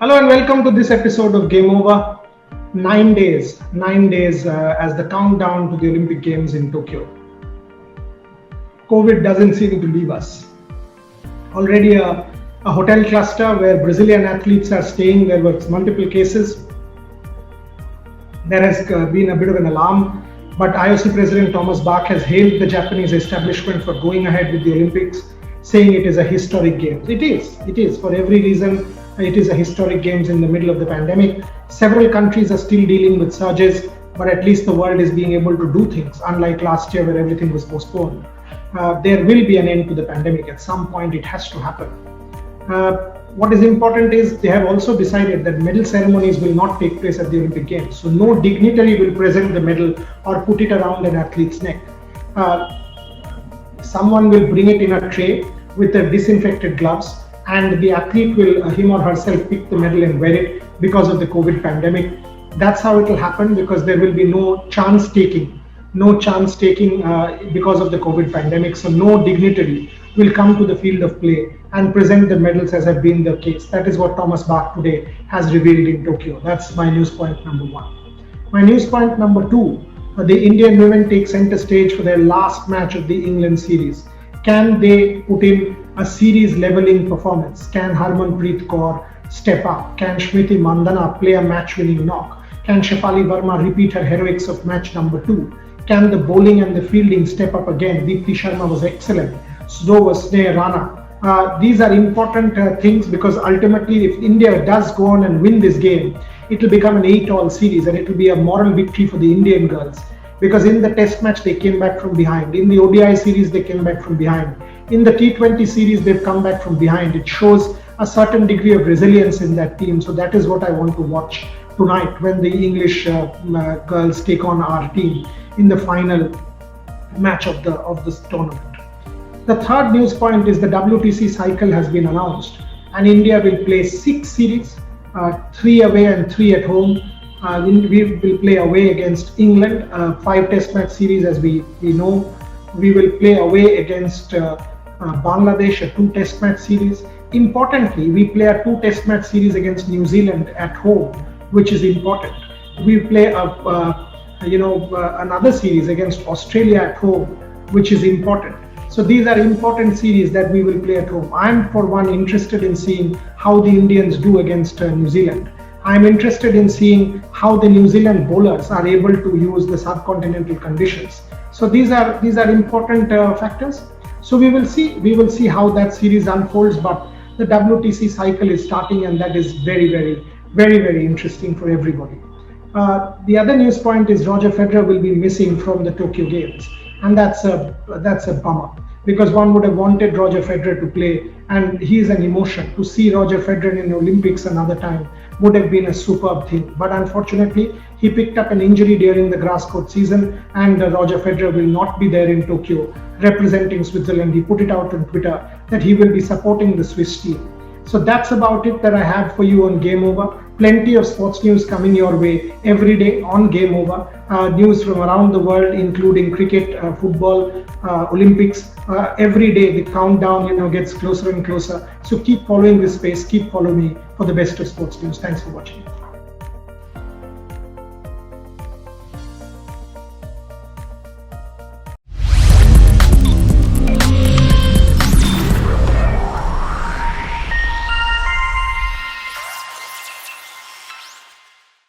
Hello and welcome to this episode of Game Over. 9 days as the countdown to the Olympic Games in Tokyo. COVID doesn't seem to leave us. Already a hotel cluster where Brazilian athletes are staying, there were multiple cases. There has been a bit of an alarm, but IOC President Thomas Bach has hailed the Japanese establishment for going ahead with the Olympics, saying it is a historic Games. It is for every reason. It is a historic Games in the middle of the pandemic. Several countries are still dealing with surges, but at least the world is being able to do things, unlike last year where everything was postponed. There will be an end to the pandemic. At some point, it has to happen. What is important is they have also decided that medal ceremonies will not take place at the Olympic Games. So no dignitary will present the medal or put it around an athlete's neck. Someone will bring it in a tray with the disinfected gloves, and the athlete will, him or herself, pick the medal and wear it because of the COVID pandemic. That's how it will happen, because there will be no chance taking because of the COVID pandemic. So no dignitary will come to the field of play and present the medals as have been the case. That is what Thomas Bach today has revealed in Tokyo. That's my news point number one. My news point number two, the Indian women take center stage for their last match of the England series. Can they put in a series leveling performance? Can Harmanpreet Kaur step up? Can Smriti Mandhana play a match winning knock? Can Shefali Verma repeat her heroics of match number 2? Can the bowling and the fielding step up again? Deepti Sharma was excellent. So was Sneha Rana. These are important things, because ultimately if India does go on and win this game, it will become an 8-all series, and it will be a moral victory for the Indian girls. Because in the test match they came back from behind. In the ODI series they came back from behind. In the T20 series they've come back from behind. It shows a certain degree of resilience in that team. So that is what I want to watch tonight when the English girls take on our team in the final match of this tournament. The third news point is the WTC cycle has been announced, and India will play 6 series, 3 away and 3 at home. We will play away against England, 5 test match series as we know. We will play away against Bangladesh, a 2 test match series. Importantly, we play a 2 test match series against New Zealand at home, which is important. We play another series against Australia at home, which is important. So these are important series that we will play at home. I'm for one interested in seeing how the Indians do against New Zealand. I'm interested in seeing how the New Zealand bowlers are able to use the subcontinental conditions. So these are important factors. So we will see how that series unfolds. But the WTC cycle is starting, and that is very, very, very, very interesting for everybody. The other news point is Roger Federer will be missing from the Tokyo Games, and that's a bummer, because one would have wanted Roger Federer to play, and he is an emotion. To see Roger Federer in the Olympics another time would have been a superb thing. But unfortunately, he picked up an injury during the grass court season, and Roger Federer will not be there in Tokyo representing Switzerland. He put it out on Twitter that he will be supporting the Swiss team. So that's about it that I have for you on Game Over. Plenty of sports news coming your way every day on Game Over. News from around the world, including cricket, football, Olympics. Every day the countdown gets closer and closer. So keep following this space, keep following me for the best of sports news. Thanks for watching.